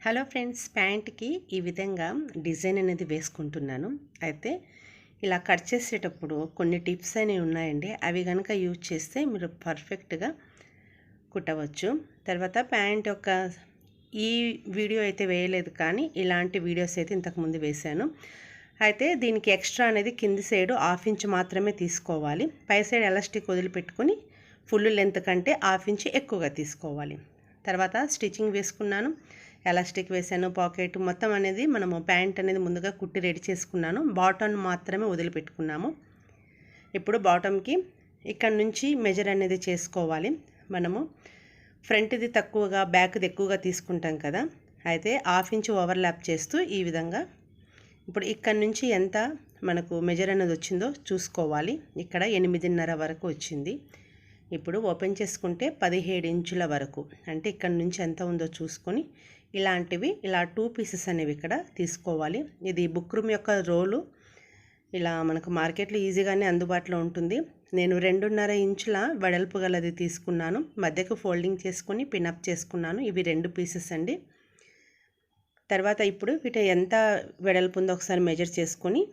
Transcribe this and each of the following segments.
Hello friends, ప్యాంట్కి ఈ విధంగా design అనేది వేసుకుంటున్నాను. అయితే ఇలా కట్ చేసేటప్పుడు కొన్ని టిప్స్ అనేవి ఉన్నాయండి. అవి కనుక యూజ్ చేస్తే మీరు పర్ఫెక్ట్గా కుట్టవచ్చు. తర్వాత ప్యాంట్ యొక్క ఈ వీడియో అయితే వేయలేదు, కానీ ఇలాంటి వీడియోస్ అయితే ఇంతకుముందు వేశాను. అయితే దీనికి ఎక్స్ట్రా అనేది కింది సైడు 1/2 ఇంచ్ మాత్రమే తీసుకోవాలి. పై సైడ్ ఎలాస్టిక్ వదిలిపెట్టుకొని ఫుల్ లెంత్ కంటే 1/2 ఇంచ్ ఎక్కువగా తీసుకోవాలి. తర్వాత స్టిచ్చింగ్ వేసుకున్నాను, ఎలాస్టిక్ వేసాను, పాకెట్ మొత్తం అనేది మనము ప్యాంట్ అనేది ముందుగా కుట్టి రెడీ చేసుకున్నాను. బాటమ్ మాత్రమే వదిలిపెట్టుకున్నాము. ఇప్పుడు బాటమ్కి ఇక్కడ నుంచి మెజర్ అనేది చేసుకోవాలి. మనము ఫ్రంట్ది తక్కువగా బ్యాక్ది ఎక్కువగా తీసుకుంటాం కదా, అయితే 1/2 ఇంచ్ ఓవర్లాప్ చేస్తూ ఈ విధంగా ఇప్పుడు ఇక్కడ నుంచి ఎంత మనకు మెజర్ అనేది వచ్చిందో చూసుకోవాలి. ఇక్కడ 8.5 వరకు వచ్చింది. ఇప్పుడు ఓపెన్ చేసుకుంటే 17 ఇంచుల వరకు, అంటే ఇక్కడ నుంచి ఎంత ఉందో చూసుకొని ఇలాంటివి ఇలా 2 పీసెస్ అనేవి ఇక్కడ తీసుకోవాలి. ఇది బుక్ రూమ్ యొక్క రోలు. ఇలా మనకు మార్కెట్లో ఈజీగానే అందుబాటులో ఉంటుంది. నేను 2.5 ఇంచుల వెడల్పు గలది తీసుకున్నాను. మధ్యకు ఫోల్డింగ్ చేసుకొని పిన్అప్ చేసుకున్నాను. ఇవి 2 పీసెస్ అండి. తర్వాత ఇప్పుడు వీటి ఎంత వెడల్పు ఉందో ఒకసారి మెజర్ చేసుకొని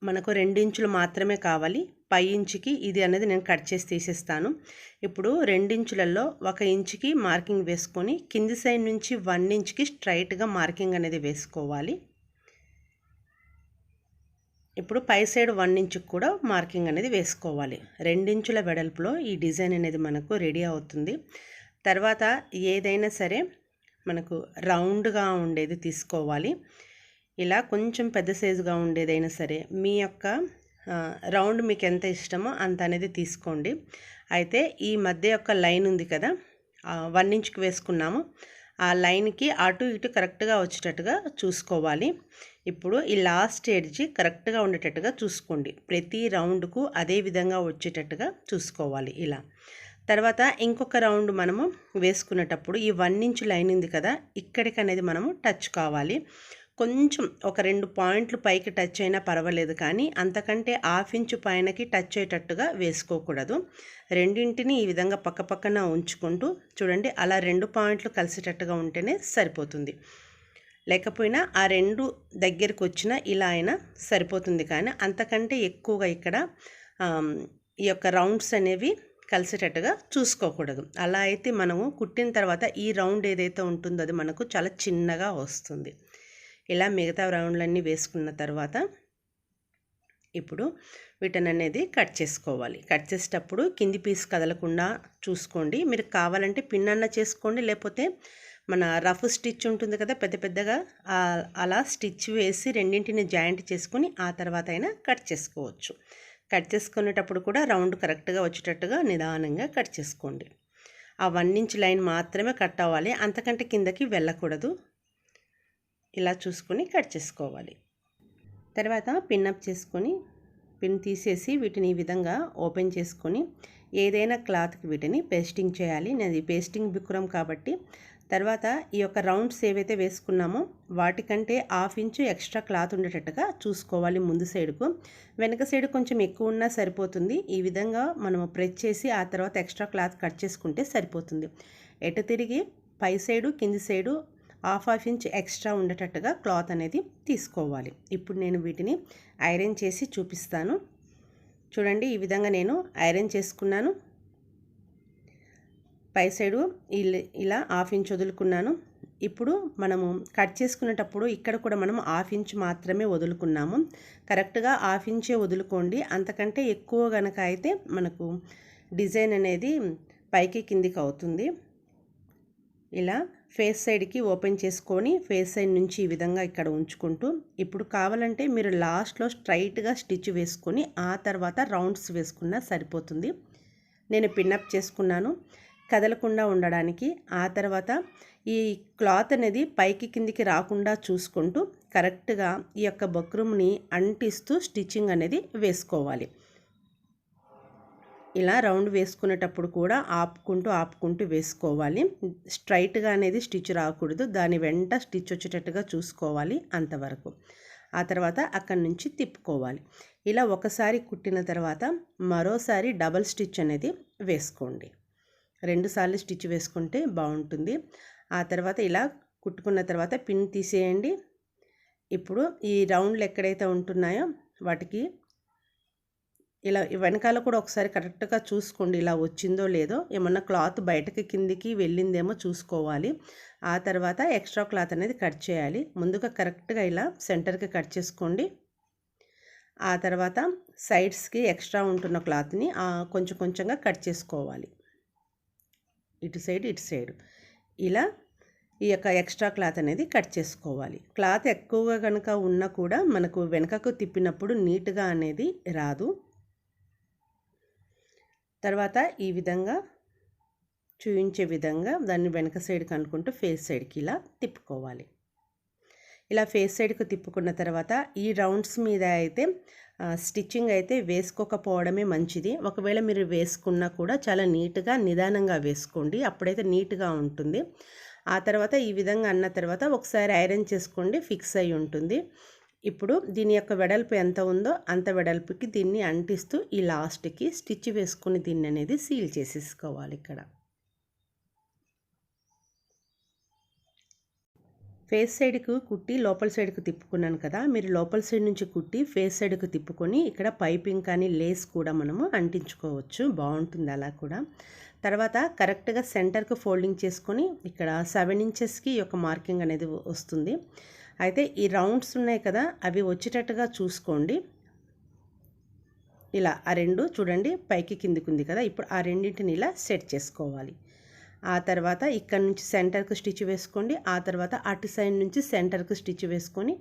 మనకు 2 ఇంచులు మాత్రమే కావాలి. పై ఇంచుకి ఇది అనేది నేను కట్ చేసి తీసేస్తాను. ఇప్పుడు 2 ఇంచులలో 1 ఇంచుకి మార్కింగ్ వేసుకొని కింది సైడ్ నుంచి 1 ఇంచుకి స్ట్రైట్గా మార్కింగ్ అనేది వేసుకోవాలి. ఇప్పుడు పై సైడ్ 1 ఇంచుకి కూడా మార్కింగ్ అనేది వేసుకోవాలి. 2 ఇంచుల వెడల్పులో ఈ డిజైన్ అనేది మనకు రెడీ అవుతుంది. తర్వాత ఏదైనా సరే మనకు రౌండ్గా ఉండేది తీసుకోవాలి. ఇలా కొంచెం పెద్ద సైజుగా ఉండేదైనా సరే, మీ యొక్క రౌండ్ మీకు ఎంత ఇష్టమో అంత అనేది తీసుకోండి. అయితే ఈ మధ్య యొక్క లైన్ ఉంది కదా, 1 ఇంచుకి వేసుకున్నాము, ఆ లైన్కి అటు ఇటు కరెక్ట్గా వచ్చేటట్టుగా చూసుకోవాలి. ఇప్పుడు ఈ లాస్ట్ ఎడ్జ్ కరెక్ట్గా ఉండేటట్టుగా చూసుకోండి. ప్రతి రౌండ్కు అదే విధంగా వచ్చేటట్టుగా చూసుకోవాలి. ఇలా తర్వాత ఇంకొక రౌండ్ మనము వేసుకునేటప్పుడు ఈ 1 ఇంచ్ లైన్ ఉంది కదా, ఇక్కడికి అనేది మనము టచ్ కావాలి. కొంచెం ఒక 2 పాయింట్లు పైకి టచ్ అయినా పర్వాలేదు, కానీ అంతకంటే 1/2 ఇంచ్ పైనకి టచ్ అయ్యేటట్టుగా వేసుకోకూడదు. రెండింటిని ఈ విధంగా పక్కపక్కన ఉంచుకుంటూ చూడండి, అలా 2 పాయింట్లు కలిసేటట్టుగా ఉంటేనే సరిపోతుంది. లేకపోయినా ఆ 2 దగ్గరికి వచ్చినా ఇలా అయినా సరిపోతుంది, కానీ అంతకంటే ఎక్కువగా ఇక్కడ ఈ యొక్క రౌండ్స్ అనేవి కలిసేటట్టుగా చూసుకోకూడదు. అలా అయితే మనము కుట్టిన తర్వాత ఈ రౌండ్ ఏదైతే ఉంటుందో అది మనకు చాలా చిన్నగా వస్తుంది. ఇలా మిగతా రౌండ్లన్నీ వేసుకున్న తర్వాత ఇప్పుడు వీటిని అనేది కట్ చేసుకోవాలి. కట్ చేసేటప్పుడు కింది పీస్ కదలకుండా చూసుకోండి. మీరు కావాలంటే పిన్ అన్న చేసుకోండి, లేకపోతే మన రఫ్ స్టిచ్ ఉంటుంది కదా పెద్ద పెద్దగా, అలా స్టిచ్ వేసి రెండింటిని జాయింట్ చేసుకొని ఆ తర్వాత అయినా కట్ చేసుకోవచ్చు. కట్ చేసుకునేటప్పుడు కూడా రౌండ్ కరెక్ట్గా వచ్చేటట్టుగా నిదానంగా కట్ చేసుకోండి. ఆ 1 ఇంచ్ లైన్ మాత్రమే కట్ అవ్వాలి, అంతకంటే కిందకి వెళ్ళకూడదు. ఇలా చూసుకొని కట్ చేసుకోవాలి. తర్వాత పిన్అప్ చేసుకొని పిన్ తీసేసి వీటిని ఈ విధంగా ఓపెన్ చేసుకొని ఏదైనా క్లాత్కి వీటిని పేస్టింగ్ చేయాలి. నేను పేస్టింగ్ బుక్రమ్ కాబట్టి తర్వాత ఈ యొక్క రౌండ్స్ ఏవైతే వేసుకున్నామో వాటికంటే 1/2 ఇంచు ఎక్స్ట్రా క్లాత్ ఉండేటట్టుగా చూసుకోవాలి. ముందు సైడ్కు, వెనక సైడ్ కొంచెం ఎక్కువ ఉన్నా సరిపోతుంది. ఈ విధంగా మనము ప్రెస్ చేసి ఆ తర్వాత ఎక్స్ట్రా క్లాత్ కట్ చేసుకుంటే సరిపోతుంది. ఎటు తిరిగి పై సైడు కింది సైడు 1/2 ఇంచ్ ఎక్స్ట్రా ఉండేటట్టుగా క్లాత్ అనేది తీసుకోవాలి. ఇప్పుడు నేను వీటిని ఐరన్ చేసి చూపిస్తాను. చూడండి, ఈ విధంగా నేను ఐరన్ చేసుకున్నాను. పై సైడు ఇలా 1/2 ఇంచ్ వదులుకున్నాను. ఇప్పుడు మనము కట్ చేసుకునేటప్పుడు ఇక్కడ కూడా మనం 1/2 ఇంచ్ మాత్రమే వదులుకున్నాము. కరెక్ట్గా 1/2 ఇంచే వదులుకోండి. అంతకంటే ఎక్కువ కనుక అయితే మనకు డిజైన్ అనేది పైకి కిందికి అవుతుంది. ఇలా ఫేస్ సైడ్కి ఓపెన్ చేసుకొని ఫేస్ సైడ్ నుంచి ఈ విధంగా ఇక్కడ ఉంచుకుంటూ ఇప్పుడు కావాలంటే మీరు లాస్ట్లో స్ట్రైట్గా స్టిచ్ వేసుకొని ఆ తర్వాత రౌండ్స్ వేసుకున్నా సరిపోతుంది. నేను పిన్అప్ చేసుకున్నాను కదలకుండా ఉండడానికి. ఆ తర్వాత ఈ క్లాత్ అనేది పైకి కిందికి రాకుండా చూసుకుంటూ కరెక్ట్గా ఈ యొక్క బక్రూమ్ని అంటిస్తూ స్టిచ్చింగ్ అనేది వేసుకోవాలి. ఇలా రౌండ్ వేసుకునేటప్పుడు కూడా ఆపుకుంటూ వేసుకోవాలి. స్ట్రైట్గా అనేది స్టిచ్ రాకూడదు, దాని వెంట స్టిచ్ వచ్చేటట్టుగా చూసుకోవాలి అంతవరకు. ఆ తర్వాత అక్కడి నుంచి తిప్పుకోవాలి. ఇలా ఒకసారి కుట్టిన తర్వాత మరోసారి డబల్ స్టిచ్ అనేది వేసుకోండి. 2 సార్లు స్టిచ్ వేసుకుంటే బాగుంటుంది. ఆ తర్వాత ఇలా కుట్టుకున్న తర్వాత పిన్ తీసేయండి. ఇప్పుడు ఈ రౌండ్లు ఎక్కడైతే ఉంటున్నాయో వాటికి ఇలా వెనకాల కూడా ఒకసారి కరెక్ట్గా చూసుకోండి, ఇలా వచ్చిందో లేదో. ఏమన్నా క్లాత్ బయటకి కిందికి వెళ్ళిందేమో చూసుకోవాలి. ఆ తర్వాత ఎక్స్ట్రా క్లాత్ అనేది కట్ చేయాలి. ముందుగా కరెక్ట్గా ఇలా సెంటర్కి కట్ చేసుకోండి. ఆ తర్వాత సైడ్స్కి ఎక్స్ట్రా ఉంటున్న క్లాత్ని కొంచెం కొంచెంగా కట్ చేసుకోవాలి. ఇటు సైడ్ ఇలా ఈ యొక్క ఎక్స్ట్రా క్లాత్ అనేది కట్ చేసుకోవాలి. క్లాత్ ఎక్కువగా కనుక ఉన్నా కూడా మనకు వెనకకు తిప్పినప్పుడు నీట్గా అనేది రాదు. తర్వాత ఈ విధంగా చూపించే విధంగా దాన్ని వెనక సైడ్కి అనుకుంటూ ఫేస్ సైడ్కి ఇలా తిప్పుకోవాలి. ఇలా ఫేస్ సైడ్కి తిప్పుకున్న తర్వాత ఈ రౌండ్స్ మీద అయితే స్టిచ్చింగ్ అయితే వేసుకోకపోవడమే మంచిది. ఒకవేళ మీరు వేసుకున్నా కూడా చాలా నీట్గా నిదానంగా వేసుకోండి, అప్పుడైతే నీట్గా ఉంటుంది. ఆ తర్వాత ఈ విధంగా అన్న తర్వాత ఒకసారి ఐరన్ చేసుకోండి, ఫిక్స్ అయి ఉంటుంది. ఇప్పుడు దీని యొక్క వెడల్పు ఎంత ఉందో అంత వెడల్పుకి దీన్ని అంటిస్తూ ఈ లాస్ట్కి స్టిచ్ వేసుకుని దీన్ని అనేది సీల్ చేసేసుకోవాలి. ఇక్కడ ఫేస్ సైడ్కు కుట్టి లోపల సైడ్కు తిప్పుకున్నాను కదా, మీరు లోపల సైడ్ నుంచి కుట్టి ఫేస్ సైడ్కు తిప్పుకొని ఇక్కడ పైపింగ్ కానీ లేస్ కూడా మనము అంటించుకోవచ్చు, బాగుంటుంది అలా కూడా. తర్వాత కరెక్ట్గా సెంటర్కు ఫోల్డింగ్ చేసుకొని ఇక్కడ 7 ఇంచెస్కి ఒక మార్కింగ్ అనేది వస్తుంది. అయితే ఈ రౌండ్స్ ఉన్నాయి కదా, అవి వచ్చేటట్టుగా చూసుకోండి. ఇలా ఆ రెండు చూడండి, పైకి కిందికి ఉంది కదా, ఇప్పుడు ఆ రెండింటిని ఇలా సెట్ చేసుకోవాలి. ఆ తర్వాత ఇక్కడ నుంచి సెంటర్కు స్టిచ్ వేసుకోండి. ఆ తర్వాత అటు సైడ్ నుంచి సెంటర్కు స్టిచ్ వేసుకొని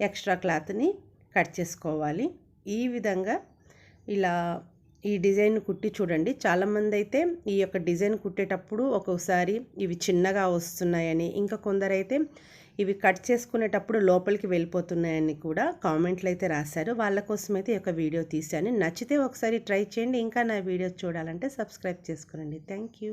ఎక్స్ట్రా క్లాత్ని కట్ చేసుకోవాలి. ఈ విధంగా ఇలా ఈ డిజైన్ కుట్టి చూడండి. చాలామంది అయితే ఈ యొక్క డిజైన్ కుట్టేటప్పుడు ఒక్కొక్కసారి ఇవి చిన్నగా వస్తున్నాయని, ఇంకా కొందరైతే ఇవి కట్ చేసుకునేటప్పుడు లోపలికి వెళ్ళిపోతున్నాయని కూడా కామెంట్లు అయితే రాశారు. వాళ్ళ కోసం అయితే ఈ యొక్క వీడియో తీశాను. నచ్చితే ఒకసారి ట్రై చేయండి. ఇంకా నా వీడియో చూడాలంటే సబ్స్క్రైబ్ చేసుకోండి. Thank you.